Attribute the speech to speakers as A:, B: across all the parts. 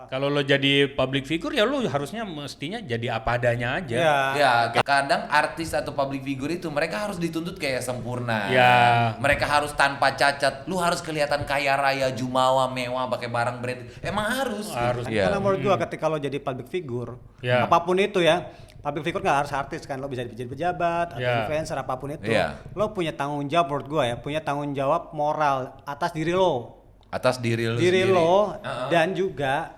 A: Kalau lo jadi public figure ya lo harusnya mestinya jadi apa adanya aja.
B: Ya, kadang artis atau public figure itu mereka harus dituntut kayak sempurna.
A: Ya.
B: Mereka harus tanpa cacat. Lu harus kelihatan kaya raya, jumawa, mewah, pakai barang brand. Emang harus. Ya.
C: Karena menurut gua ketika lo jadi public figure,
A: Ya.
C: apapun itu ya, public figure nggak harus artis kan, lo bisa jadi pejabat atau
A: Ya.
C: influencer apapun itu,
B: Ya.
C: lo punya tanggung jawab menurut gua ya, punya tanggung jawab moral atas diri lo,
B: Atas diri lu
C: diri
B: sendiri.
C: lo dan juga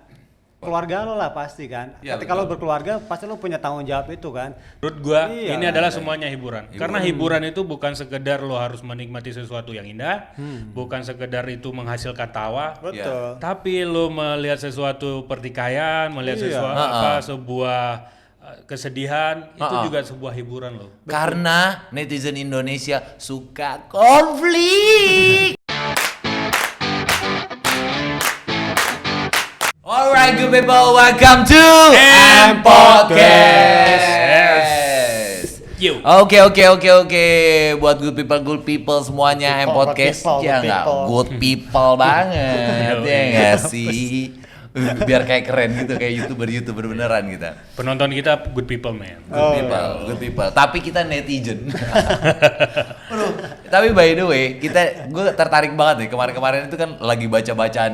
C: keluarga lo lah pasti kan.
B: Ya,
C: Ketika
B: betul.
C: lo berkeluarga pasti lo punya tanggung jawab itu kan.
A: Menurut gua
C: Iya.
A: ini adalah semuanya hiburan. Karena hiburan itu bukan sekedar lo harus menikmati sesuatu yang indah, bukan sekedar itu menghasilkan tawa,
C: Betul.
A: tapi lo melihat sesuatu pertikaian, melihat sesuatu sebuah kesedihan, itu juga sebuah hiburan lo.
B: Karena netizen Indonesia suka konflik. Alright, good people, welcome to M Podcast.
A: Yo.
B: Oke. Buat good people semuanya M Podcast. Ya nggak good people banget, ya nggak sih? Biar kayak keren gitu, kayak youtuber beneran kita.
A: Penonton kita good people man.
B: Good people. Tapi kita netizen. Aduh, tapi by the way, gue tertarik banget nih. Kemarin itu kan lagi baca-baca,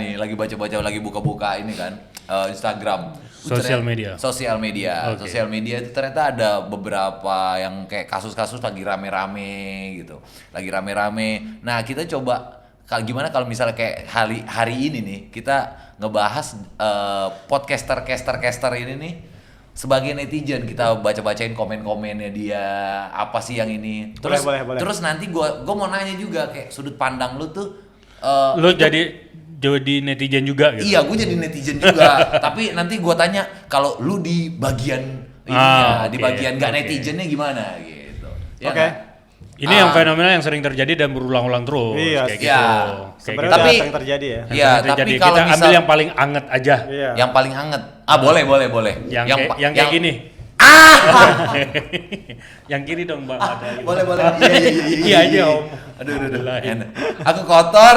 B: lagi buka-buka ini kan Instagram.
A: Sosial media.
B: Okay. Sosial media itu ternyata ada beberapa yang kayak kasus-kasus lagi rame-rame gitu. Nah, kita coba gimana kalau misalnya kayak hari ini nih kita ngebahas podcaster ini nih sebagai netizen, kita baca-bacain komen-komennya dia, apa sih yang ini. Terus
C: Boleh.
B: terus nanti gua mau nanya juga kayak sudut pandang lu tuh
A: Lo jadi netizen juga gitu.
B: iya, gue jadi netizen juga. Tapi nanti gua tanya kalau lu di bagian ininya, di bagian gak netizennya gimana gitu. Ya
C: Oke.
B: nggak?
A: Ini yang fenomena yang sering terjadi dan berulang-ulang terus
C: Iya,
A: kayak
B: iya.
A: gitu. Kayak
C: Sebenarnya
A: gitu.
C: udah
B: Tapi-
C: sering terjadi ya.
B: Iya,
A: Sering
B: tapi
A: terjadi.
B: kalau
A: kita ambil
B: misal-
A: yang paling anget aja.
C: Iya.
B: Yang paling anget. Boleh.
A: Yang kayak gini. Yang kiri dong, Bang. Ada.
B: Boleh.
A: Iya aja, Om.
B: Aduh.
A: Lain.
B: Enak. Aku kotor.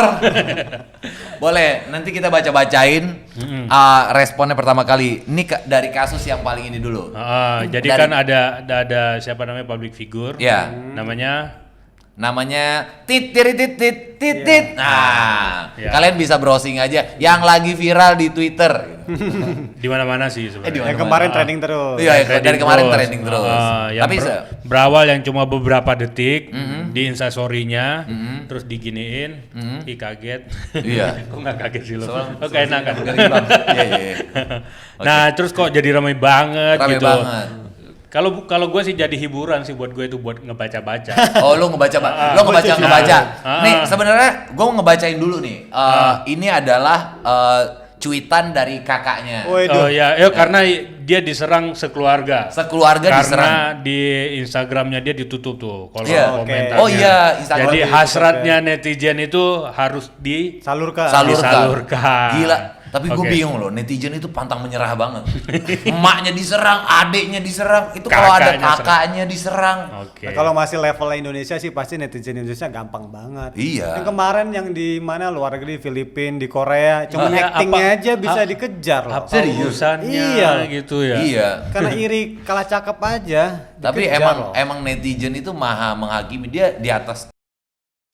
B: Boleh, nanti kita baca-bacain responnya pertama kali. Ini dari kasus yang paling ini dulu.
A: Jadi
B: Dari-
A: kan ada siapa namanya public figure.
B: Ya. Namanya tit. Nah,
A: Ya.
B: kalian bisa browsing aja yang lagi viral di Twitter.
A: Di mana-mana sih sebenarnya.
C: Yang kemarin trending terus.
B: Iya, dari kemarin
A: terus.
B: trending terus.
A: Yang
B: Tapi
A: berawal yang cuma beberapa detik di instastory-nya, terus diginiin, kaget.
B: Iya.
A: Kok nggak kaget sih lo?
B: Soalnya-
A: Oke, enak kan.
B: Iya.
A: Nah, terus kok jadi ramai banget
B: Rame
A: gitu.
B: banget.
A: Kalau gue sih jadi hiburan sih buat gue itu buat ngebaca-baca.
B: Oh, lu ngebaca. Nih, sebenarnya gue mau ngebacain dulu nih. Ini adalah cuitan dari kakaknya.
A: Oh ya, karena dia diserang sekeluarga.
B: Sekeluarga diserang.
A: Karena di Instagramnya dia ditutup tuh kalau
B: Iya.
A: komentarnya.
B: Oh iya, Instagram
A: Jadi
B: ditutup,
A: hasratnya netizen itu harus
C: Salurkan.
A: disalurkan.
B: Gila. Tapi gue
A: Oke.
B: bingung loh, netizen itu pantang menyerah banget. Emaknya diserang, adiknya diserang. Itu kalau ada
A: Kakaknya
B: kakaknya diserang.
A: Oke.
C: Nah, kalau masih level Indonesia sih pasti netizen Indonesia gampang banget.
B: Iya.
C: Yang kemarin yang di mana luar negeri, Filipina, di Korea, cuma
A: Iya,
C: actingnya
A: apa-
C: aja bisa dikejar loh.
A: Apa urusannya
C: Iya.
A: gitu ya?
B: Iya.
C: Karena iri kalah cakep aja.
B: Tapi
C: dikejar loh.
B: emang netizen itu maha menghakimi, dia di atas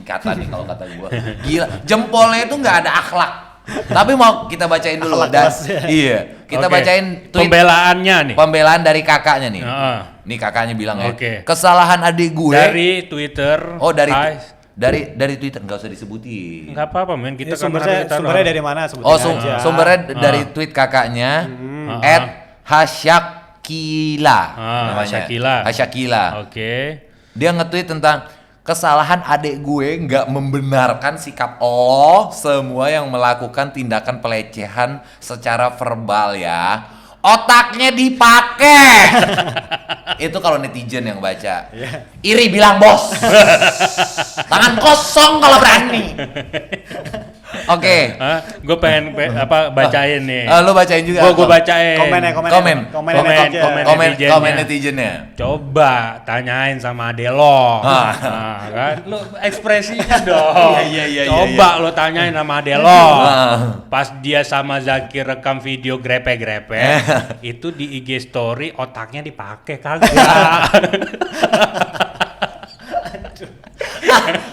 B: kata nih kalau kata gua. Gila, jempolnya itu nggak ada akhlak. Tapi mau kita bacain dulu
C: Akhlak
B: dan
C: kelasnya.
B: iya, kita
A: Oke.
B: bacain tweet
A: Pembelaannya nih.
B: pembelaan dari kakaknya nih.
A: Heeh.
B: Nih kakaknya bilang ya,
A: Oke.
B: kesalahan adik gue.
A: Dari Twitter.
B: Oh, dari
A: Hai.
B: dari Twitter, nggak usah disebutin.
A: Nggak apa-apa men, kita
C: Ini
A: kan
C: sumbernya dari mana? Sebutin
B: Oh,
C: aja.
B: sumbernya dari tweet kakaknya @hasyakila namanya.
A: Hasyakila.
B: Hasyakila.
A: Oke.
B: Dia nge-tweet tentang kesalahan adik gue nggak membenarkan sikap lo semua yang melakukan tindakan pelecehan secara verbal ya. Otaknya dipakai. Itu kalau netizen yang baca. Iri bilang bos. Tangan kosong kalau berani. Oke.
A: Gue pengen bacain nih.
B: Lu bacain juga.
A: Gue bacain.
B: Komen netizennya.
A: Coba tanyain sama ade lo. Kan lu ekspresinya dong.
B: Iya.
A: Coba lo tanyain sama ade lo. Pas dia sama Zakir rekam video grepe-grepe, itu di IG story otaknya dipakai kagak.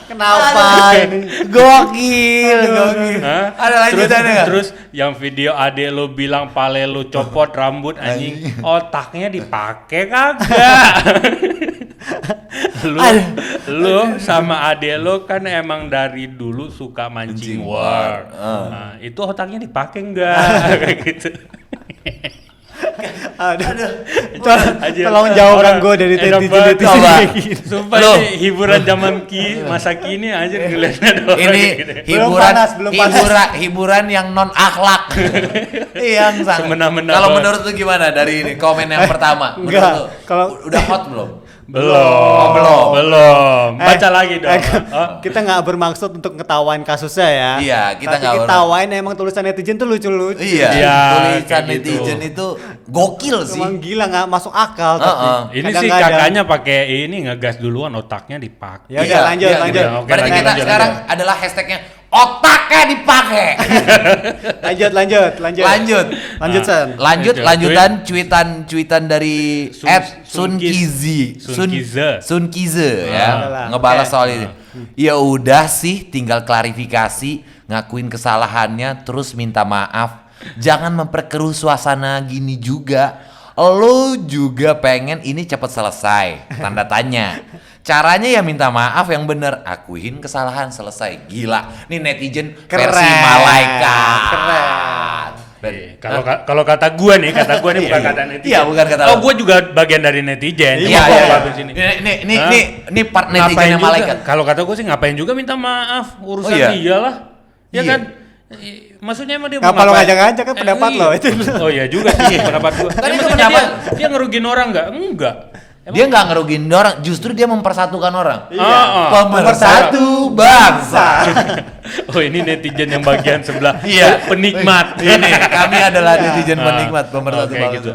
C: Kenapa ini?
B: Gokil. Ada lanjutannya nggak?
A: Terus yang video ade lo bilang pale lo copot rambut anjing, otaknya dipakai kagak? lu sama ade lo kan emang dari dulu suka mancing war. Nah, itu otaknya dipakai enggak? Kayak gitu.
C: Tolong jauhkan gue dari netizen kayak gini.
A: Sumpah ini hiburan zaman masa kini aja ngeliatnya doang.
B: Ini
A: gitu.
B: hiburan yang non akhlak. Yang
A: semena-mena.
B: Kalau menurut lu gimana dari ini komen yang pertama?
C: Enggak.
B: Kalau udah hot belum?
A: Belum. Baca lagi dong.
C: Kita nggak bermaksud untuk ngetawain kasusnya ya.
B: Iya, kita nggak.
C: Tapi ketawain emang tulisan netizen tuh lucu-lucu.
B: Iya. Tulisan netizen itu gokil sih.
C: Emang gila nggak masuk akal. Tapi
A: ini sih kakaknya pakai ini ngegas duluan otaknya dipakai.
C: Ya udah lanjut.
B: Berarti kita sekarang adalah hashtagnya otaknya dipakai.
C: Lanjut San.
B: Lanjutan cuitan dari @sunkize ya, ngebalas soal ini. Ya udah sih, tinggal klarifikasi, ngakuin kesalahannya, terus minta maaf. Jangan memperkeruh suasana gini juga. Lo juga pengen ini cepet selesai, tanda tanya. Caranya ya minta maaf yang bener, akuin kesalahan, selesai. Gila, nih netizen versi malaikat.
C: Keren.
A: Kalau kata gue nih bukan kata netizen.
B: Iya, bukan kata.
A: Oh, gue juga bagian dari netizen.
B: Iya. Ini part netizen yang malaikat.
A: Kalau kata gue sih ngapain juga minta maaf, urusan dia lah. Ya kan? Maksudnya emang dia
C: ngapa lo ngajak-ngajak kan pendapat lo itu.
A: Oh iya juga sih pendapat gue. Tapi maksudnya dia ngerugin orang nggak? Enggak.
B: Dia nggak ngerugin orang, justru dia mempersatukan orang.
C: Pemersatu bangsa.
A: Oh ini netizen yang bagian sebelah. Penikmat.
B: Ini kami adalah netizen penikmat pemersatu bangsa.
A: Gitu.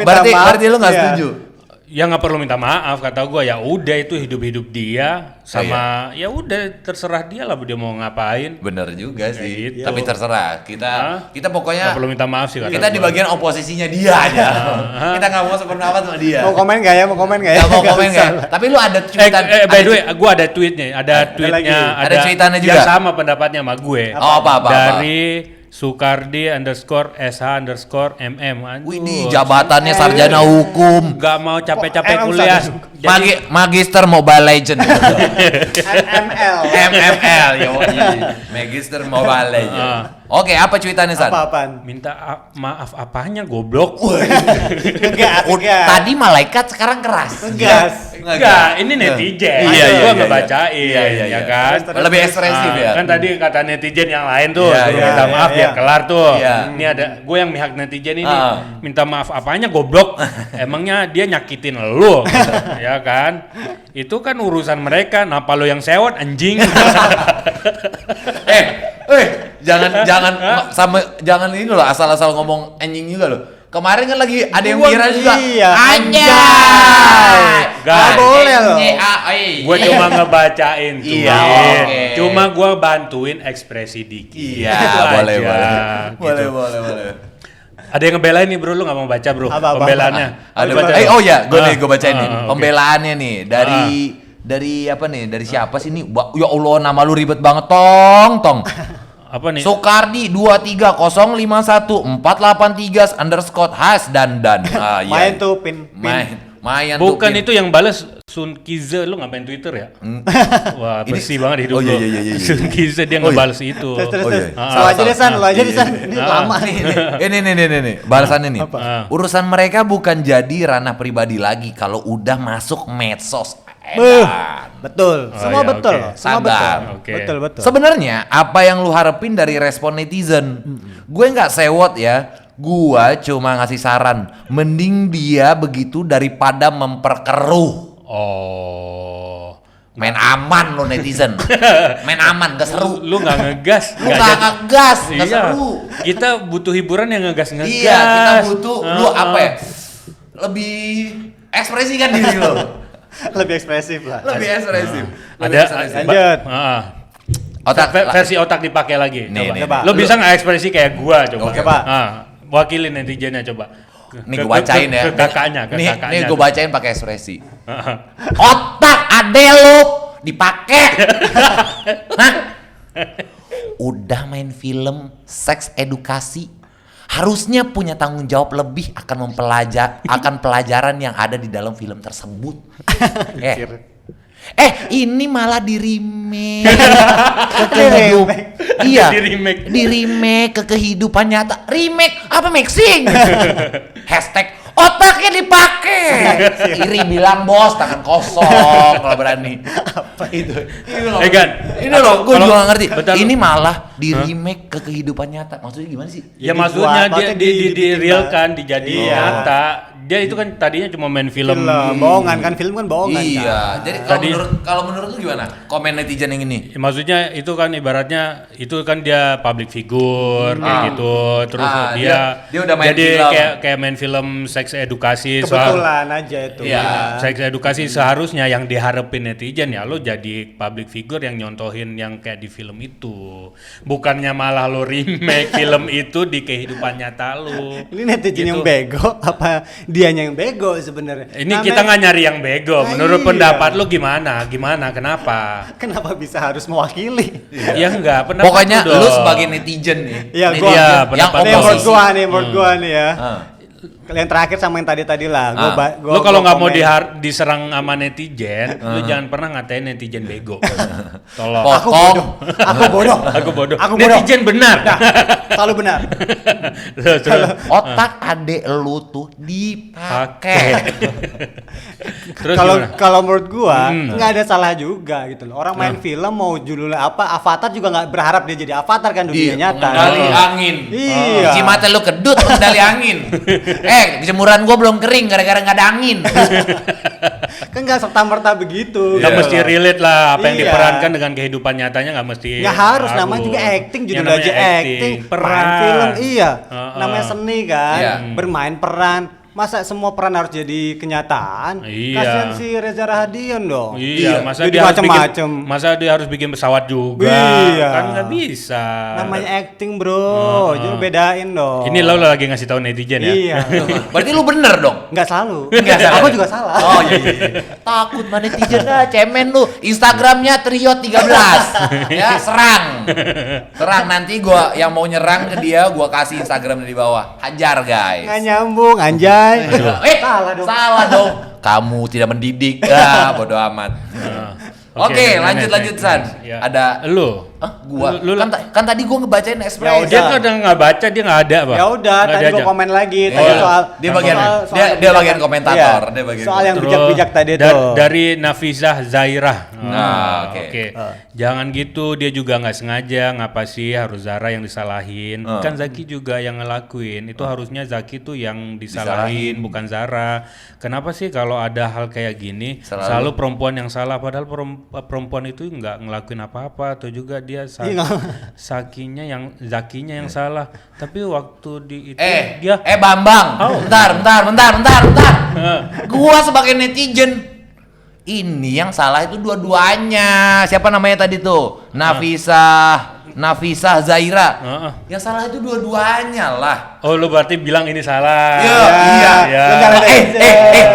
B: Berarti lu nggak setuju?
A: Ya nggak perlu minta maaf, kata gue. Ya udah, itu hidup dia sama ya udah terserah dia lah dia mau ngapain.
B: Bener juga sih.
A: Gitu.
B: Tapi terserah kita pokoknya
A: nggak perlu minta maaf sih.
B: Kita di bagian oposisinya dia aja. Kita nggak mau sependapat sama dia.
C: Mau komen nggak ya? Mau komen nggak
B: ya? Tapi lu ada tweetan.
A: By the way, gue ada tweetnya. Ada
B: tweetannya juga.
A: Yang sama pendapatnya sama gue.
B: Apa?
A: Dari Sukardi_SH_MM.
B: Wih, jabatannya sarjana hukum.
A: Gak mau capek-capek kuliah.
B: Magister Mobile Legend.
C: MML.
B: Magister Mobile Legend. Oke, apa cuitannya San?
C: Apaan?
A: Minta maaf apanya, goblok?
C: Enggak.
B: Tadi malaikat, sekarang keras.
A: Enggak, ini netizen. Gua ngebacain, ya kan?
B: Lebih ekspresif ya.
A: Kan tadi kata netizen yang lain tuh, minta maaf ya kelar tuh. Ini ada gue yang pihak netizen ini, minta maaf apanya, goblok? Emangnya dia nyakitin lu, ya kan? Itu kan urusan mereka. Napa lo yang sewot, anjing?
B: Jangan ini loh, asal-asal ngomong anjing juga loh. Kemarin kan lagi ada yang viral juga. Anjay.
C: Gak boleh loh.
A: Gue cuma ngebacain cuma gue bantuin ekspresi dikit.
B: Iya, boleh.
A: Ada yang ngebelain nih bro, lu gak mau baca bro? Pembelaannya.
B: Gue bacain nih. Pembelaannya nih dari apa nih? Dari siapa sih nih? Ya Allah, nama lu ribet banget, tong.
A: Apa nih?
B: Sukardi 230514883 dan.
C: Main tuh pin.
B: Main.
A: Bukan itu yang balas Sunkize, lu ngapain Twitter ya? Wah, bersih banget hidup lu.
B: Iya.
A: Sunkize dia ngebales itu.
C: Terus. Lo aja deh San. Ini lama nih.
B: Ini balasannya nih. Urusan mereka bukan jadi ranah pribadi lagi kalau udah masuk medsos.
C: Betul. Semua betul. Semua betul. Betul.
B: Sebenarnya apa yang lu harapin dari respon netizen? Gue nggak sewot ya. Gua cuma ngasih saran, mending dia begitu daripada memperkeruh.
A: Oh,
B: Main aman lo netizen. Main aman, gak seru.
A: Lu nggak ngegas.
B: Lu gak ngegas, gak
A: Iya.
B: seru.
A: Kita butuh hiburan yang ngegas-ngegas.
B: Iya, kita butuh lu apa ya? Lebih ekspresikan diri lo.
C: Lebih ekspresif lah.
B: Lebih ekspresif.
A: Ada
C: Lanjut.
B: Otak
A: versi otak dipakai lagi.
B: Nih,
A: Coba.
C: nih.
A: Lo bisa nggak ekspresi kayak gua coba?
C: Oke, Pak.
A: Wakilin netizennya coba.
B: Nih gue bacain ya.
A: Ke kakaknya,
B: Nih gue bacain pakai ekspresi. Otak ade lu dipake. Hah? Udah main film seks edukasi, harusnya punya tanggung jawab lebih akan pelajaran yang ada di dalam film tersebut. Ini malah di remake iya, di remake ke kehidupan nyata. Remake apa mixing? Hashtag otaknya dipakai. Iri bilang bos, tangan kosong kalau berani. Apa itu? Ini loh, gue juga gak ngerti.
A: Betul.
B: Ini malah di remake ke kehidupan nyata. Maksudnya gimana sih?
A: Ya
C: Jadi
A: maksudnya
C: buat-
A: dia di real kan, dijadiin
C: Iya.
A: nyata. Dia itu kan tadinya cuma main film.
C: Bohongan kan, film kan bohongan.
B: Iya.
C: kan?
B: Jadi
A: Tadi-
B: kalau menurut lu gimana? Komen netizen yang ini.
A: Ya, maksudnya itu kan ibaratnya itu kan dia public figure kayak gitu. Terus
B: dia udah main
A: jadi
B: film.
A: kayak main film seks edukasi
C: Kebetulan aja itu.
B: Iya.
A: seks edukasi seharusnya yang diharapin netizen ya lo jadi public figure yang nyontohin yang kayak di film itu. Bukannya malah lo remake film itu di kehidupan nyata lo.
C: Ini netizen
A: Gitu.
C: yang bego apa dianya yang bego sebenarnya?
A: Ini kita nggak nyari yang bego.
C: Ah,
A: Menurut
C: iya.
A: pendapat lo gimana? Gimana? Kenapa?
C: Kenapa bisa harus mewakili?
A: Ya enggak, pendapat
B: Pokoknya
A: lu
B: lu
A: dong.
B: sebagai netizen nih.
C: Iya,
B: Nih
C: gua.
A: Iya,
B: yang
A: pendapat
C: Ini menurut
B: oposisi.
C: gua nih, menurut gua nih ya.
B: Ah.
C: Yang terakhir sama yang tadi lah.
A: Lo kalau nggak mau diserang sama netizen, lo jangan pernah ngatain netizen bego. Tolong.
C: Aku bodoh. Aku bodoh.
A: Aku bodoh.
C: Aku bodoh.
A: Netizen benar.
C: Nah, selalu benar.
A: Terus,
B: Otak adek lu tuh dipakai.
A: Terus
C: Kalau
A: gimana?
C: kalau menurut gua nggak ada salah juga gitu loh. Orang main film mau judulnya apa, Avatar juga nggak berharap dia jadi Avatar kan dunia nyata.
B: Pengendali angin.
C: Iya.
B: Cuci mata lu kedut pengendali angin. Jemuran gua belum kering gara-gara nggak ada angin.
C: Kan nggak serta merta begitu.
A: Nggak
C: gitu
A: mesti
C: loh.
A: relate lah apa yang
C: Iya.
A: diperankan dengan kehidupan nyatanya nggak mesti.
C: Nggak harus, namanya juga acting,
A: Yang
C: judul
A: namanya
C: aja acting.
A: peran.
C: Main film, iya.
A: Heeh.
C: Namanya seni kan,
B: Iya.
C: bermain peran. Masa semua peran harus jadi kenyataan?
A: Iya.
C: Kasian si Reza Rahadian dong.
A: Iya, masa
C: Jadi
A: dia harus bikin,
C: macem-macem.
A: masa dia harus bikin pesawat juga?
C: Iya.
A: Kan nggak bisa.
C: Namanya acting bro, jadi bedain dong.
A: Ini lo lagi ngasih tahu netizen ya?
C: Iya.
B: Berarti lu bener dong.
C: Nggak selalu.
B: Nggak salah.
C: Aku juga salah.
B: Oh iya. Takut mana netizen cemen lu. Instagramnya Trio 13. Ya, serang. Serang nanti gua yang mau nyerang ke dia gua kasih Instagram di bawah. Hajar guys.
C: Nggak nyambung, anjay.
B: Salah dong. Kamu tidak mendidik. Bodo amat. Oke,
A: gimana,
B: lanjut San.
A: Ya.
B: Ada
A: Lu?
B: gua.
A: Lu-
B: Kan tadi gua ngebacain ekspresi.
A: Dia kan udah nggak baca, dia nggak ada, Pak.
C: Ya udah,
A: Nggak
C: tadi
A: diajak.
C: gua komen lagi tadi
B: Iya.
C: soal
B: Dia bagian-
C: soal
B: dia
C: kebijakan.
B: bagian komentator,
C: Iya,
B: dia bagian
C: soal yang
A: Terus
C: bijak-bijak tadi
A: da-
C: tuh.
A: Dari Nafizah Zairah.
B: Nah, oke.
A: Jangan gitu, dia juga nggak sengaja. Ngapa sih harus Zara yang disalahin? Kan Zaki juga yang ngelakuin. Itu harusnya Zaki tuh yang disalahin, bukan Zara. Kenapa sih kalau ada hal kayak gini selalu perempuan yang salah? Padahal perempuan itu nggak ngelakuin apa-apa, atau juga dia
C: Iya.
A: Zakinya yang salah. Tapi waktu di itu
B: dia
A: dia
B: Bambang. Bentar. Gua sebagai netizen ini yang salah itu dua-duanya. Siapa namanya tadi tuh? Nafisah Zaira. Yang salah itu dua-duanya lah.
A: Oh, lu berarti bilang ini salah.
B: Iya.
A: Iya.
C: Lu jangan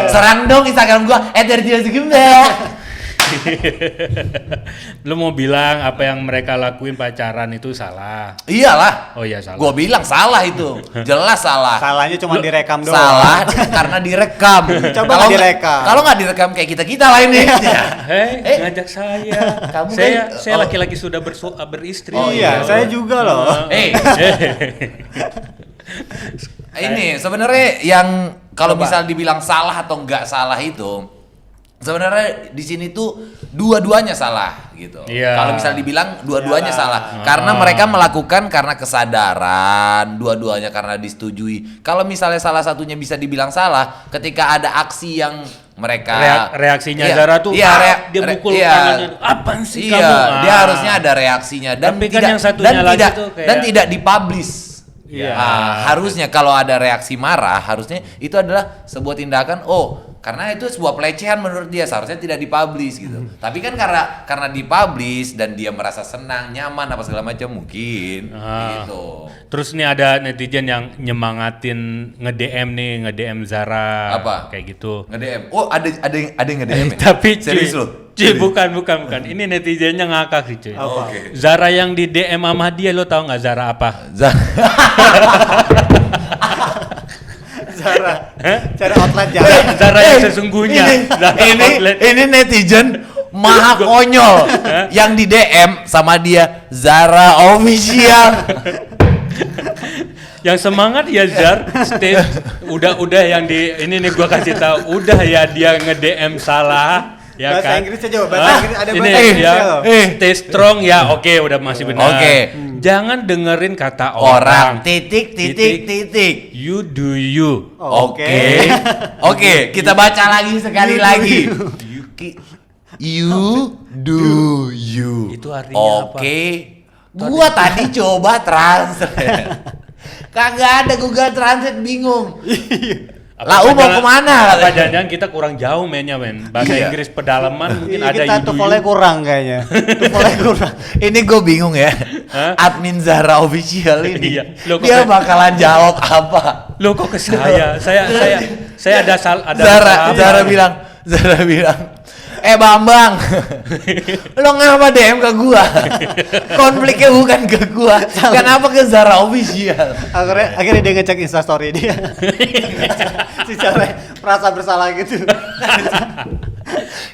B: Serang dong Instagram gua @derjilazgimba.
A: Lu mau bilang apa yang mereka lakuin pacaran itu salah?
B: Iyalah.
A: Oh iya salah.
B: Gua bilang salah itu. Jelas salah.
C: Salahnya cuma direkam doang.
B: Salah karena direkam.
C: Coba
B: Kalau
C: nggak direkam.
B: Kalau nggak direkam kayak kita lainnya.
A: Hei, ngajak saya.
B: Kamu
A: saya
B: kan-
A: saya laki-laki sudah beristri.
C: Iya, saya juga loh.
B: Ini sebenarnya yang kalau misal dibilang salah atau nggak salah itu Sebenarnya di sini tuh dua-duanya salah gitu.
A: Iya.
B: Kalau misal dibilang dua-duanya salah, karena mereka melakukan karena kesadaran, dua-duanya karena disetujui. Kalau misalnya salah satunya bisa dibilang salah, ketika ada aksi yang mereka
A: reaksinya
B: iya,
A: Zara tuh
B: iya,
A: dia mukul
B: iya,
A: tangannya. Apaan sih
B: iya,
A: kamu?
B: dia harusnya ada reaksinya dan
A: Tapi kan
B: tidak
A: yang satunya lagi tuh kayak-
B: dan tidak dipublish.
C: Iya.
B: Harusnya kalau ada reaksi marah, harusnya itu adalah sebuah tindakan. Karena itu sebuah pelecehan menurut dia, seharusnya tidak dipublish gitu. Tapi kan karena dipublish dan dia merasa senang, nyaman apa segala macam mungkin gitu.
A: Terus nih ada netizen yang nyemangatin nge-DM Zara
B: Apa?
A: kayak gitu.
B: Nge-DM. Oh, ada yang nge-DM ya?
A: Tapi
B: serius
A: cuy,
B: loh.
A: cuy, bukan. Ini netizennya ngakak sih cuy.
C: Apa?
B: Oke.
A: Zara yang di DM sama dia, lo tau nggak Zara apa?
C: Cara outlet jalan.
A: Zara yang sesungguhnya. Zara outlet.
B: ini netizen maha konyol yang di DM sama dia Zara official.
A: Yang semangat ya Zar, stay. Udah yang di ini nih gua kasih tahu, udah ya dia nge-DM salah. Ya
C: Bahasa
A: kan?
C: Inggrisnya coba, bahasa Inggris ada
A: Ini
C: bahasa Inggrisnya
A: ya,
C: loh.
A: stay strong ya, oke udah masih benar.
B: Oke.
A: Jangan dengerin kata
B: Orang
A: orang.
B: titik.
A: You do you.
B: Oke. Oke, kita baca lagi sekali lagi. You do you.
A: Itu artinya apa?
B: Oke. Gua tadi coba translate. Kagak ada Google Translate, bingung. Lau mau kemana?
A: Apa jangan kita kurang jauh mainnya men. Bahasa
B: Iya.
A: Inggris pedalaman mungkin
C: Iya,
A: ada
C: kita
A: you do
C: tufolnya
A: you.
C: kurang kayaknya. Tufolnya kurang.
B: Ini gue bingung ya.
A: Hah?
B: Admin Zara official ini.
A: Iya. Loh, kok
B: Dia
A: kayak-
B: bakalan jawab apa?
A: Loh kok ke saya? Saya ada
B: Zara bilang, Bambang, lo ngapa DM ke gua? Konfliknya bukan ke gua, kenapa ke Zara official?
C: Akhirnya dia ngecek instastory dia. Si cewek merasa bersalah gitu.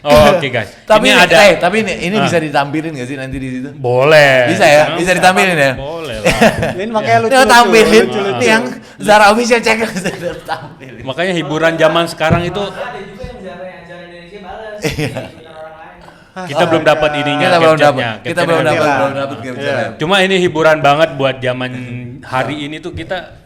A: Oh, oke guys.
B: Tapi
A: ini ada
B: ini bisa ditampilin gak sih nanti di situ?
A: boleh.
B: Bisa ya? Bisa ditampilin ya?
A: Boleh lah.
C: Ini makanya lucu.
B: Lo tampilin
C: lucu.
B: yang Zara official cek tampilin.
A: Makanya hiburan zaman sekarang itu
D: Ada juga yang Zara Indonesia balas.
B: Iya.
D: Dengan orang lain.
A: kita belum dapat ininya.
B: Kita belum
A: capture-nya.
B: dapat. Kita
A: Capture-nya
B: belum
A: nanti.
B: dapat capture-nya.
A: Cuma ini hiburan banget buat zaman hari ini tuh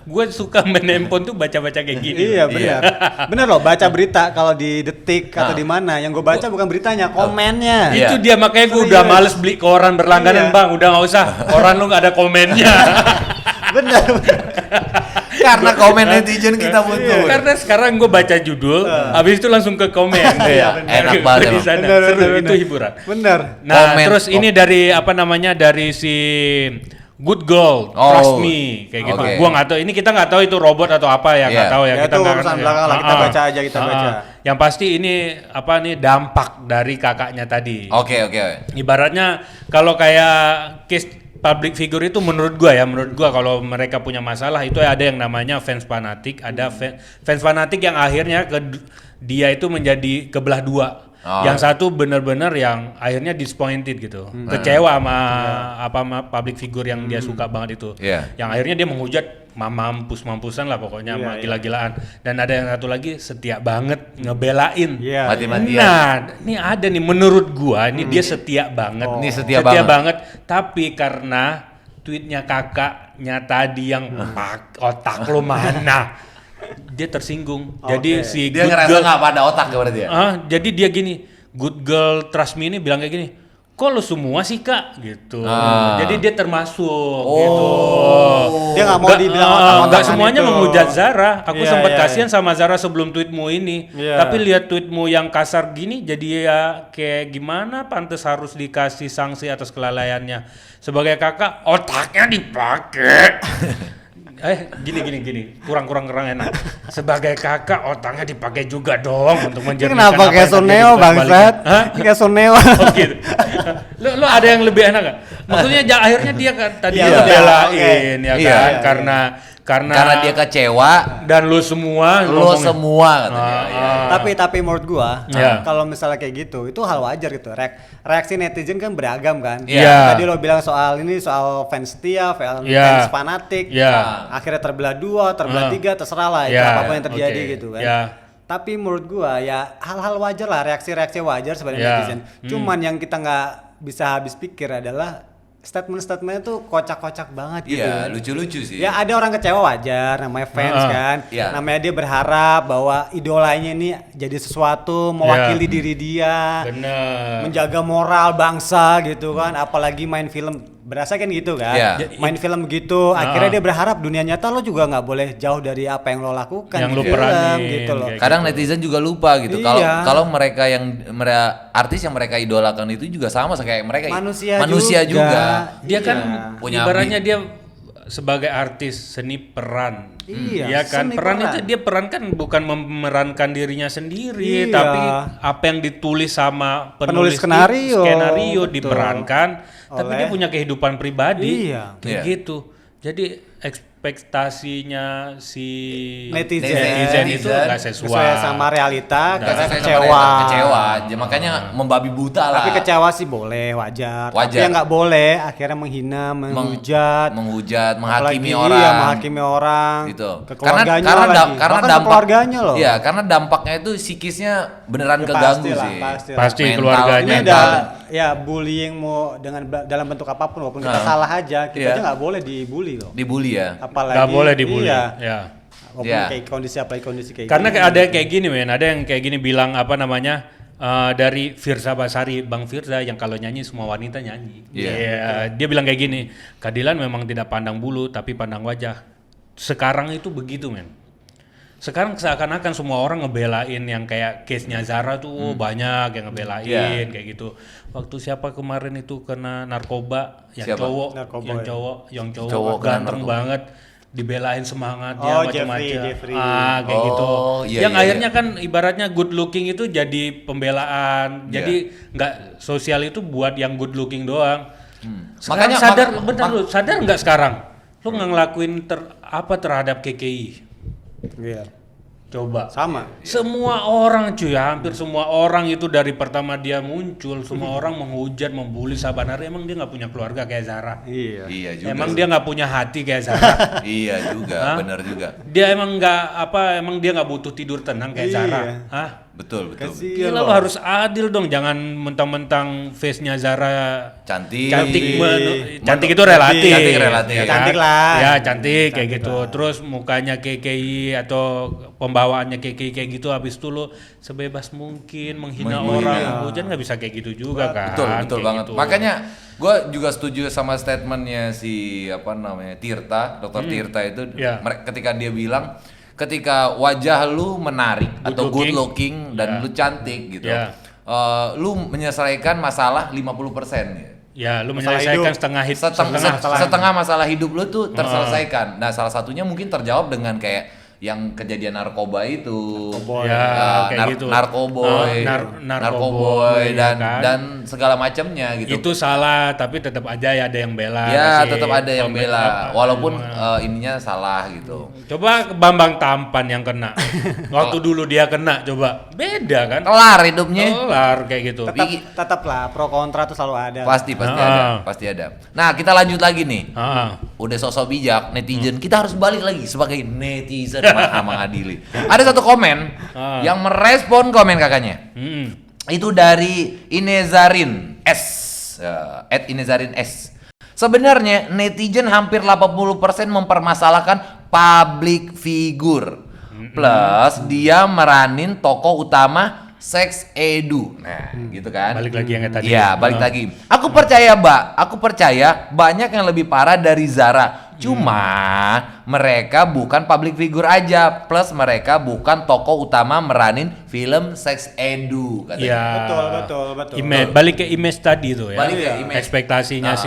A: gue suka main handphone tuh baca-baca kayak gini.
C: Iya benar. Benar loh, baca berita kalau di Detik atau di mana, yang gue baca bukan beritanya, komennya.
B: Iya.
A: Itu dia makanya gue udah males beli koran berlangganan
C: Iya.
A: bang, udah nggak usah. Koran lu nggak ada komennya.
C: Benar.
B: Karena komen netizen kita butuh.
A: Karena sekarang gue baca judul, habis itu langsung ke komen.
B: Iya, enak banget
A: Di
B: emang.
A: sana.
C: Benar,
A: Seru,
C: benar,
A: itu
C: benar.
A: hiburan.
C: Benar.
A: Nah,
B: Komen.
A: terus ini dari dari si Good Girl,
B: Oh,
A: Trust Me, kayak gitu.
B: oke.
A: Gua nggak tahu, ini kita nggak tahu itu robot atau apa ya, nggak
B: Iya.
A: tahu ya.
C: Ya,
A: Kita
C: itu
A: nggak
C: urusan
A: ngerti ya.
C: belakang lah, kita baca aja, kita baca.
A: Yang pasti ini apa nih dampak dari kakaknya tadi.
B: Oke.
A: Ibaratnya kalau kayak case public figure itu menurut gua kalau mereka punya masalah itu ada yang namanya fans fanatik, ada fans fanatik yang akhirnya dia itu menjadi kebelah dua.
B: Oh.
A: Yang satu benar-benar yang akhirnya disappointed gitu, kecewa sama public figure yang dia suka banget itu.
B: Iya.
A: Yang akhirnya dia menghujat mampusan lah pokoknya,
C: Iya,
A: gila-gilaan. Dan ada yang satu lagi setia banget ngebelain.
C: Iya.
B: Mati-matian.
A: Nah, ini ada nih menurut gua, ini dia setia banget.
B: Ini setia banget.
A: Tapi karena tweetnya kakaknya tadi yang otak lo mana, dia tersinggung. Jadi si
B: Dia
A: good
B: ngerasa
A: girl,
B: nggak pada otak ya berarti ya?
A: jadi dia gini, Good Girl Trust Me ini bilang kayak gini, kok lo semua sih kak, gitu. Jadi dia termasuk, gitu.
C: Dia nggak mau dibilang otak-otakan
A: Nggak semuanya
C: itu.
A: menghujat Zara. Aku
C: Iya,
A: sempat
C: iya,
A: kasihan sama Zara sebelum tweetmu ini.
C: Iya.
A: Tapi lihat tweetmu yang kasar gini, jadi ya kayak gimana? Pantes harus dikasih sanksi atas kelalaiannya. Sebagai kakak, otaknya dipakai. Gini, kurang enak. Sebagai kakak, otaknya dipakai juga dong untuk
C: Ini
A: menjernihkan
C: kenapa
A: apa
C: kayak
A: yang terjadi
C: Suneo bangsat?
A: sebaliknya. Hah?
C: Kayak Suneo.
A: Oh gitu. Lo ada yang lebih enak gak? Maksudnya akhirnya dia kan tadi
C: Iya,
A: dia
C: oke.
A: belain ya
B: Iya,
A: kan,
B: iya.
A: karena
B: dia kecewa,
A: dan lo semua
B: lo
A: ngomongnya.
B: semua katanya. Iya.
C: Tapi menurut gua,
A: Iya.
C: kalau misalnya kayak gitu, itu hal wajar gitu. Reaksi netizen kan beragam kan.
A: Iya.
C: Tadi lo bilang soal fans setia, fans
A: Iya.
C: fanatik.
A: Iya.
C: Akhirnya terbelah dua, terbelah tiga, terserah lah itu
A: Ya,
C: apapun yang terjadi
A: oke.
C: gitu kan.
A: Ya.
C: Tapi menurut gua ya hal-hal wajar lah, reaksi-reaksi wajar sebagai
A: Ya.
C: netizen. Cuman yang kita nggak bisa habis pikir adalah statement-statementnya tuh kocak-kocak banget gitu.
B: Iya, lucu-lucu sih.
C: Ya ada orang kecewa wajar, namanya fans kan.
B: Iya.
C: Namanya dia berharap bahwa idolanya ini jadi sesuatu, mewakili diri dia,
A: Bener.
C: menjaga moral bangsa gitu kan. Apalagi main film, berasa kan gitu kan.
B: Iya.
C: Main film gitu, akhirnya dia berharap dunia nyata lo juga nggak boleh jauh dari apa yang lo lakukan
A: Yang
C: di
A: lo
C: film,
A: peranin,
C: gitu loh.
A: kayak
B: Kadang netizen juga lupa gitu. Kalau
C: Iya.
B: kalau mereka artis yang mereka idolakan itu juga sama kayak mereka
C: Manusia
B: juga.
A: Dia kan
B: Punya
A: ibaratnya dia sebagai artis seni peran.
C: Iya,
A: Ya kan
C: seni
A: peran
C: peran.
A: itu dia peran kan bukan memerankan dirinya sendiri,
C: Iya.
A: tapi apa yang ditulis sama
C: Penulis
A: penulis
C: skenario, betul.
A: diperankan, tapi
C: Oleh-
A: dia punya kehidupan pribadi.
C: Iya.
A: Kayak
B: Iya.
A: gitu. Jadi ekspektasinya si
C: Netizen
A: itu nggak sesuai.
C: sesuai sama realita,
A: Nggak
C: karena
B: Sama
C: kecewa.
B: mereka kecewa. Makanya membabi buta lah.
C: Tapi kecewa sih boleh, wajar. Tapi
B: Wajar.
C: yang nggak boleh akhirnya menghina, menghujat,
B: menghujat, menghakimi
C: apalagi,
B: orang.
C: Iya, menghakimi orang.
B: Gitu.
C: Ke keluarganya
B: karena
C: lagi.
B: karena
C: Bahkan ke
B: dampak
C: keluarganya loh.
B: Iya, karena dampaknya itu psikisnya beneran
C: Ya,
B: keganggu
C: pastilah,
B: sih.
C: pastilah.
A: Pasti
B: Mental,
A: keluarganya.
C: Ini
B: mental.
C: udah ya bullying mau dalam bentuk apapun walaupun kita
B: Nah.
C: salah aja, kita
B: Iya.
C: aja nggak boleh dibully loh.
B: Dibully ya.
C: Apalagi
A: Nggak boleh dibully.
C: Iya.
A: Ya.
C: Walaupun
B: Iya.
C: kayak kondisi apalagi kondisi kayak
A: Karena
C: gini.
A: ada yang kayak gini men, ada yang kayak gini bilang apa namanya dari Firza Basari, Bang Firza yang kalau nyanyi semua wanita nyanyi.
B: Iya.
A: Iya, dia bilang kayak gini, keadilan memang tidak pandang bulu tapi pandang wajah. Sekarang itu begitu men. Sekarang seakan-akan semua orang ngebelain yang kayak case-nya Zara tuh banyak yang ngebelain
B: Iya.
A: kayak gitu. Waktu siapa kemarin itu kena narkoba yang
B: Siapa?
A: cowok,
C: Narkoba,
A: yang
C: ya.
A: cowok
B: Cowok kena
A: ganteng
B: narkoba.
A: banget dibelain semangat dia
C: Oh,
A: macam-macam.
C: Jeffrey.
A: Kayak gitu.
B: Oh, iya,
A: yang
B: iya,
A: akhirnya kan ibaratnya good looking itu jadi pembelaan.
B: Iya.
A: Jadi nggak sosial itu buat yang good looking doang.
B: Makanya-
A: Makanya sadar
B: mak-
A: bentar lu, sadar nggak sekarang? Lu nggak ngelakuin apa terhadap KKI?
C: Iya.
A: Coba.
C: Sama.
A: Semua orang cuy, hampir semua orang itu dari pertama dia muncul, semua orang menghujat, membuli Sabanar. Emang dia nggak punya keluarga kayak Zara?
C: Iya.
B: Iya juga.
A: Emang
B: sih.
A: dia nggak punya hati kayak Zara?
B: Iya juga,
A: Hah?
B: benar juga.
A: Dia emang nggak apa? Emang dia nggak butuh tidur tenang kayak
C: Iya.
A: Zara? Hah?
B: Betul, betul.
C: Kasihan
A: Gila
C: loh.
A: lo harus adil dong, jangan mentang-mentang face-nya Zara
B: Cantik.
A: cantik itu relatif.
B: Cantik relatif.
A: ya kan?
C: Cantik lah.
A: Ya, cantik kayak
C: Cantik
A: gitu.
C: lah.
A: Terus mukanya KKI atau pembawaannya KKI kayak gitu, habis itu lo sebebas mungkin menghina orang, hujan nggak bisa kayak gitu juga kan.
B: Betul, betul
A: kayak
B: banget.
A: gitu.
B: Makanya gue juga setuju sama statementnya si apa namanya Tirta, Dr. Tirta itu
A: Iya.
B: ketika dia bilang ketika wajah lu menarik atau good
A: looking.
B: looking dan
A: Iya.
B: lu cantik gitu,
A: Iya.
B: lu menyelesaikan masalah 50% ya.
A: Ya, lu
C: Masalah
A: menyelesaikan
C: hidup.
B: Setengah masalah hidup lu tuh terselesaikan. Nah, salah satunya mungkin terjawab dengan kayak yang kejadian narkoba itu.
A: Ya, kayak gitu.
B: Narkoboy,
A: narkoboy,
B: dan
A: ya kan?
B: dan segala macamnya gitu.
A: Itu salah, tapi tetap aja ya ada yang bela.
B: Ya,
A: masih
B: tetap ada yang
A: komen
B: bela,
A: apa,
B: walaupun
A: gimana.
B: ininya salah gitu.
A: Coba ke Bambang Tampan yang kena. Waktu dulu dia kena, coba beda kan?
B: Kelar hidupnya.
A: Kelar kayak gitu.
C: Tetap lah pro kontra tuh selalu ada.
B: Pasti ada, pasti ada. Nah, kita lanjut lagi nih.
A: Ah,
B: Udah sosok bijak netizen, kita harus balik lagi sebagai netizen mengadili. Ada satu komen yang merespon komen kakaknya. Itu dari Inezarin S, @Inezarin S. Sebenarnya netizen hampir 80% mempermasalahkan public figure. Plus dia meranin tokoh utama Sex Edu. Nah, gitu kan.
A: Balik lagi yang tadi.
B: Iya, balik lagi. Aku percaya banyak yang lebih parah dari Zara. Cuma mereka bukan public figure aja, plus mereka bukan tokoh utama meranin film Sex Edu katanya.
A: Iya.
C: Betul.
A: Balik ke image tadi tuh ya.
B: Balik ke image.
A: Ekspektasinya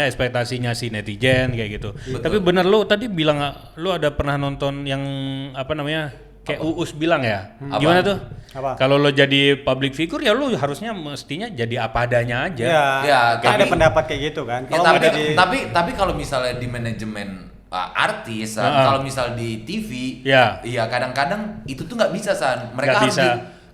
A: ekspektasinya si netizen kayak gitu. Tapi bener lu tadi bilang lu ada pernah nonton yang apa namanya? Kayak Uus bilang ya. Gimana tuh?
C: Apa?
A: Kalau lo jadi public figure ya lu harusnya mestinya jadi apa adanya aja.
C: Ya,
B: tapi-
C: ada pendapat kayak gitu kan.
B: Ya,
C: Kalau mau
B: tapi,
C: jadi
B: tapi kalau misalnya di manajemen artis, kalau misal di TV,
A: Ya.
B: iya kadang-kadang itu tuh nggak bisa San. Mereka
A: Nggak
B: harus
A: bisa.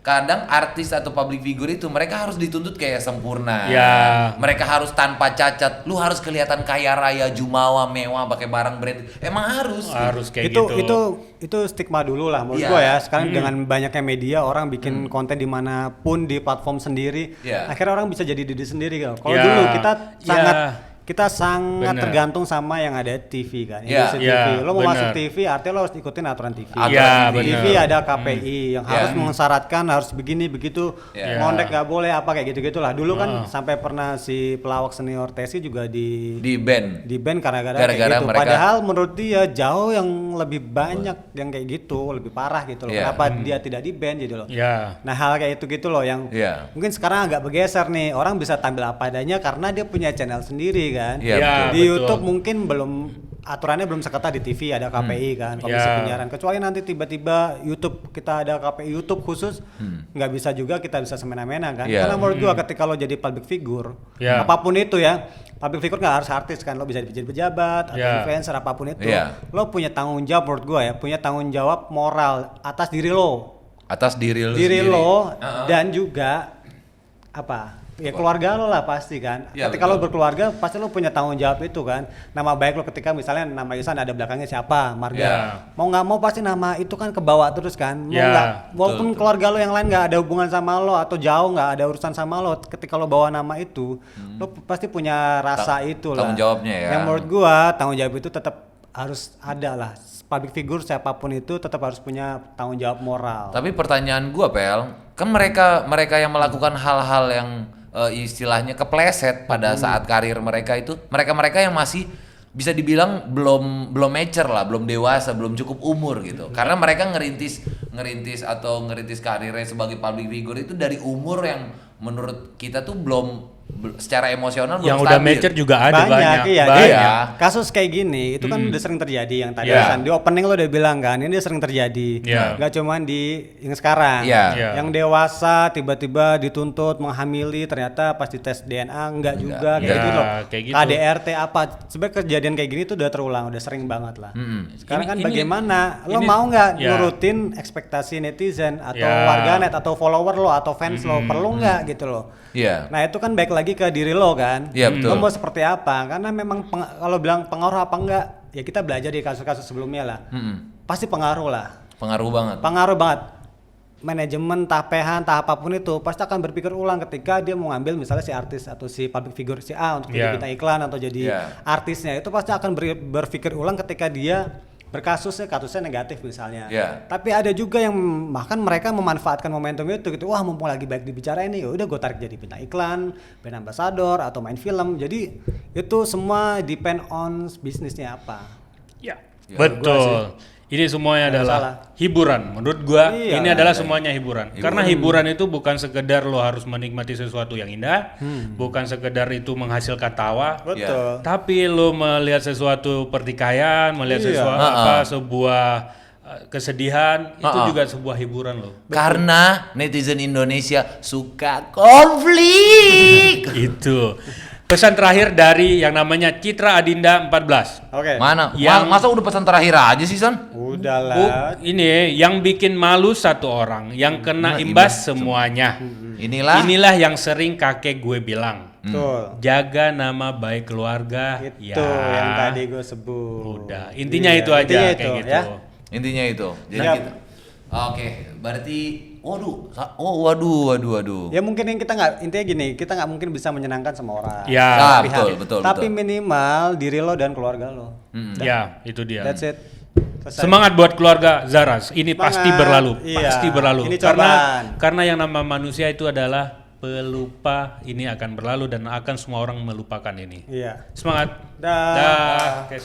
B: kadang artis atau public figure itu mereka harus dituntut kayak sempurna.
A: Ya.
B: Mereka harus tanpa cacat. Lu harus kelihatan kaya raya, jumawa, mewah, pakai barang brand. Emang harus.
A: Harus kayak
C: itu
A: gitu.
C: itu stigma dulu lah menurut
B: Iya.
C: gua ya. Sekarang dengan banyaknya media orang bikin konten dimanapun di platform sendiri,
B: Iya.
C: akhirnya orang bisa jadi diri sendiri kan. Kalau
A: Iya.
C: dulu kita
A: Iya.
C: sangat
A: Bener.
C: tergantung sama yang ada TV kan.
B: Iya.
C: Industri
A: Iya,
C: TV. Lo mau
A: bener.
C: masuk TV artinya lo harus ikutin aturan TV.
A: Iya,
C: TV
A: bener.
C: ada KPI yang harus mensyaratkan harus begini begitu,
B: Iya.
C: ngondek nggak boleh apa kayak gitu-gitulah. Dulu kan sampai pernah si pelawak senior Tesi juga di
B: Di band.
C: band gara-gara kayak
B: Gara-gara
C: gitu.
B: mereka-
C: Padahal menurut dia jauh yang lebih banyak yang kayak gitu, lebih parah gitu loh.
B: Iya.
C: Kenapa dia tidak di band gitu loh.
A: Ya.
C: Nah hal kayak itu gitu loh yang
B: Iya.
C: mungkin sekarang agak bergeser nih. Orang bisa tampil apa adanya karena dia punya channel sendiri kan.
B: Iya,
A: Ya,
B: betul.
C: Di
A: betul.
C: YouTube mungkin belum aturannya belum seketat di TV ada KPI kan komisi
A: Ya.
C: penyiaran. Kecuali nanti tiba-tiba YouTube kita ada KPI YouTube khusus nggak bisa juga kita bisa semena-mena kan.
B: Iya.
C: Karena menurut gua ketika lo jadi public figure
A: Ya.
C: apapun itu ya public figure nggak harus artis kan lo bisa jadi pejabat atau
A: Ya.
C: influencer apapun itu
B: Iya.
C: lo punya tanggung jawab menurut gua ya punya tanggung jawab moral atas diri lo
B: Atas diri lu
C: diri
B: sendiri.
C: lo
B: Heeh.
C: dan juga apa ya keluarga lo lah pasti kan.
B: Ya,
C: Ketika lo
B: betul.
C: berkeluarga pasti lo punya tanggung jawab itu kan. Nama baik lo ketika misalnya nama Ihsan ada belakangnya siapa, marga.
B: Ya.
C: Mau nggak mau pasti nama itu kan kebawa terus kan. Mau
A: Ya,
C: nggak, walaupun
B: betul.
C: keluarga lo yang lain nggak ada hubungan sama lo atau jauh nggak ada urusan sama lo, ketika lo bawa nama itu, lo pasti punya rasa itu lah.
B: tanggung jawabnya ya.
C: Yang menurut gua tanggung jawab itu tetap harus ada lah. Public figure siapapun itu tetap harus punya tanggung jawab moral.
B: Tapi pertanyaan gua, Pel, kan mereka yang melakukan hal-hal yang istilahnya kepleset pada saat karir mereka itu, mereka yang masih bisa dibilang belum mature lah, belum dewasa, belum cukup umur gitu. Karena mereka ngerintis karirnya sebagai public figure itu dari umur yang menurut kita tuh belum secara emosional belum
A: Yang udah
B: stabil.
A: mature juga ada banyak.
C: Iya.
A: Banyak.
C: Iya. Kasus kayak gini itu kan udah sering terjadi yang tadi
B: Iya.
C: kan di opening lo udah bilang kan ini sering terjadi.
A: Iya.
C: Gak cuman di yang sekarang.
B: Iya.
A: Iya.
C: Yang dewasa tiba-tiba dituntut menghamili ternyata pas dites DNA enggak juga kayak
A: Iya,
C: gitu loh.
A: kayak gitu.
C: KDRT apa sebenarnya kejadian kayak gini tuh udah terulang, udah sering banget lah. Sekarang kan
A: Ini-
C: bagaimana lo
A: ini-
C: mau nggak
A: ya.
C: nurutin ekspektasi netizen atau
A: Ya.
C: warganet atau follower lo atau fans lo perlu nggak gitu loh.
B: Iya.
C: Nah itu kan baik lagi ke diri lo kan.
B: Iya, betul.
C: Lo mau seperti apa? Karena memang kalau bilang pengaruh apa enggak, ya kita belajar di kasus-kasus sebelumnya lah. Pasti pengaruh lah.
B: Pengaruh banget.
C: Pengaruh banget. Manajemen, entah PH, entah apapun itu pasti akan berpikir ulang ketika dia mau ngambil misalnya si artis atau si public figure si A untuk jadi
A: Iya.
C: bintang iklan atau jadi
B: Iya.
C: artisnya itu pasti akan berpikir ulang ketika dia kasusnya negatif misalnya.
B: Iya.
C: Tapi ada juga yang bahkan mereka memanfaatkan momentum itu gitu. Wah, mumpung lagi baik dibicarain nih, ya udah gue tarik jadi bintang iklan, brand ambassador atau main film. Jadi itu semua depend on bisnisnya apa.
A: Ya,
B: Ya,
A: betul. Ini semuanya
C: Nggak
A: adalah
C: salah.
A: hiburan. Menurut gua
C: Iya.
A: ini adalah semuanya hiburan. Karena hiburan itu bukan sekedar lo harus menikmati sesuatu yang indah, bukan sekedar itu menghasilkan tawa,
C: Betul.
A: tapi lo melihat sesuatu pertikaian, melihat
C: Iya.
A: sesuatu sebuah kesedihan, itu juga sebuah hiburan lo.
B: Karena netizen Indonesia suka konflik.
A: Itu. Pesan terakhir dari yang namanya Citra Adinda 14.
C: Oke.
B: Mana?
A: Yang-
B: Masa udah pesan terakhir aja sih, San?
C: Udahlah.
A: Ini yang bikin malu satu orang, yang kena imbas semuanya. Inilah yang sering kakek gue bilang.
C: Betul.
A: Jaga nama baik keluarga.
C: Itu yang tadi gue sebut.
A: Udah, intinya
C: Iya,
A: itu aja
C: intinya
A: kayak
C: itu,
A: gitu.
C: ya.
B: Intinya itu. Jadi
C: Siap.
B: kita. Oke, berarti waduh.
C: Ya mungkin yang kita nggak intinya gini, kita nggak mungkin bisa menyenangkan semua orang.
A: Ya.
B: Ah,
C: Pihak.
B: betul.
C: Tapi minimal diri lo dan keluarga lo.
A: Ya, itu dia.
C: That's it. Selesai.
A: Semangat buat keluarga Zaras. Ini
C: Semangat.
A: pasti berlalu,
C: Iya.
A: pasti berlalu.
C: Ini
A: Karena
C: cobaan.
A: yang nama manusia itu adalah pelupa. Ini akan berlalu dan akan semua orang melupakan ini.
C: Iya.
A: Semangat.
C: Dah.
A: Dah. Kayak